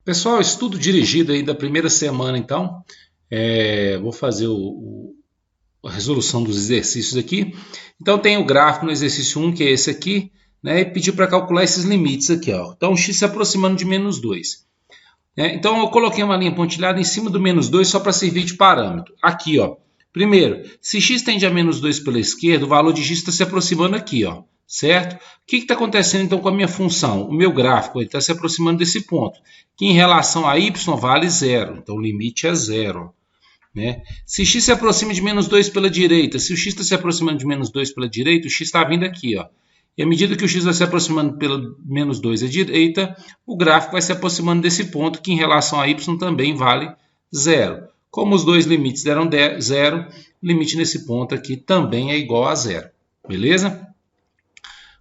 Pessoal, estudo dirigido aí da primeira semana, então. Vou fazer a resolução dos exercícios aqui. Então, tem o gráfico no exercício 1, que é esse aqui, né? E pedir para calcular esses limites aqui, ó. Então, x se aproximando de menos 2. Então, eu coloquei uma linha pontilhada em cima do menos 2 só para servir de parâmetro. Aqui, ó. Primeiro, se x tende a menos 2 pela esquerda, o valor de x está se aproximando aqui, ó. Certo? O que está acontecendo então com a minha função? O meu gráfico está se aproximando desse ponto, que em relação a y vale zero. Então o limite é zero. Né? Se x se aproxima de menos 2 pela direita, se o x está se aproximando de menos 2 pela direita, o x está vindo aqui. Ó. E à medida que o x vai se aproximando pela menos 2 à direita, o gráfico vai se aproximando desse ponto, que em relação a y também vale zero. Como os dois limites deram zero, o limite nesse ponto aqui também é igual a zero. Beleza?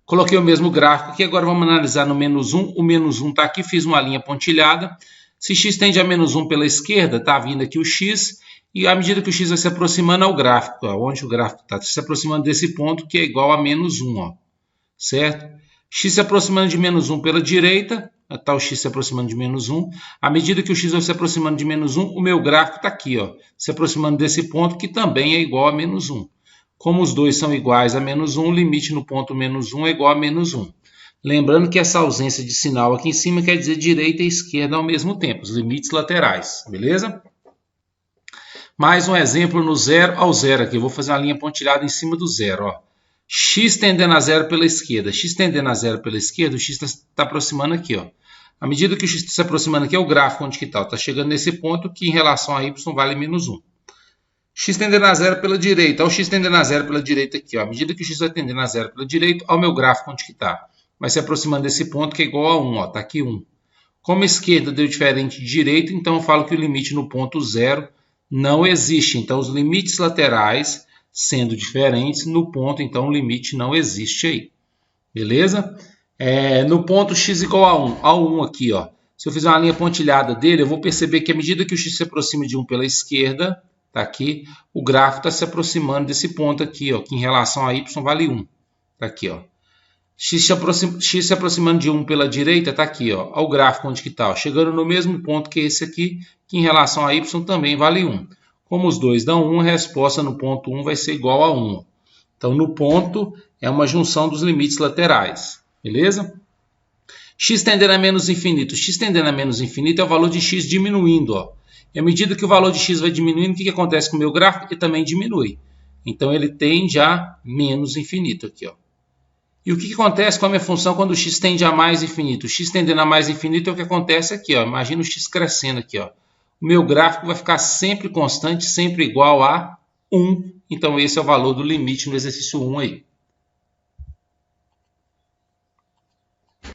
Coloquei o mesmo gráfico aqui, agora vamos analisar no menos 1. O menos 1 está aqui, fiz uma linha pontilhada. Se x tende a menos 1 pela esquerda, está vindo aqui o x. E à medida que o x vai se aproximando ao gráfico, ó, onde o gráfico está se aproximando desse ponto, que é igual a menos 1. Ó, certo? X se aproximando de menos 1 pela direita, está o x se aproximando de menos 1. À medida que o x vai se aproximando de menos 1, o meu gráfico está aqui, ó, se aproximando desse ponto, que também é igual a menos 1. Como os dois são iguais a menos 1, o limite no ponto menos 1 é igual a menos 1. Lembrando que essa ausência de sinal aqui em cima quer dizer direita e esquerda ao mesmo tempo, os limites laterais, beleza? Mais um exemplo no 0 ao 0 aqui. Eu vou fazer uma linha pontilhada em cima do 0. Ó. X tendendo a 0 pela esquerda. X tendendo a 0 pela esquerda, o x está aproximando aqui. Ó. À medida que o x está se aproximando aqui, é o gráfico onde está. Está chegando nesse ponto que em relação a y vale menos 1. X tendendo a 0 pela direita. Olha o x tendendo a 0 pela direita aqui. Ó. À medida que o x vai tendendo a 0 pela direita, olha o meu gráfico onde está. Vai se aproximando desse ponto que é igual a 1. Está aqui 1. Como a esquerda deu diferente de direita, então eu falo que o limite no ponto 0 não existe. Então os limites laterais sendo diferentes, no ponto, então o limite não existe aí. Beleza? No ponto x igual a 1. Olha o 1 aqui. Ó. Se eu fizer uma linha pontilhada dele, eu vou perceber que à medida que o x se aproxima de 1 pela esquerda, tá aqui, o gráfico está se aproximando desse ponto aqui, ó, que em relação a y vale 1. Tá aqui, ó. X se aproximando de 1 pela direita, tá aqui, ó. Olha o gráfico onde que tá, ó, chegando no mesmo ponto que esse aqui, que em relação a y também vale 1. Como os dois dão 1, a resposta no ponto 1 vai ser igual a 1. Então, no ponto, é uma junção dos limites laterais. Beleza? X tendendo a menos infinito. X tendendo a menos infinito é o valor de x diminuindo, ó. E à medida que o valor de x vai diminuindo, o que acontece com o meu gráfico? Ele também diminui. Então, ele tende a menos infinito aqui. Ó. E o que acontece com a minha função quando o x tende a mais infinito? O x tendendo a mais infinito é o que acontece aqui. Ó. Imagina o x crescendo aqui. Ó. O meu gráfico vai ficar sempre constante, sempre igual a 1. Então, esse é o valor do limite no exercício 1 aí.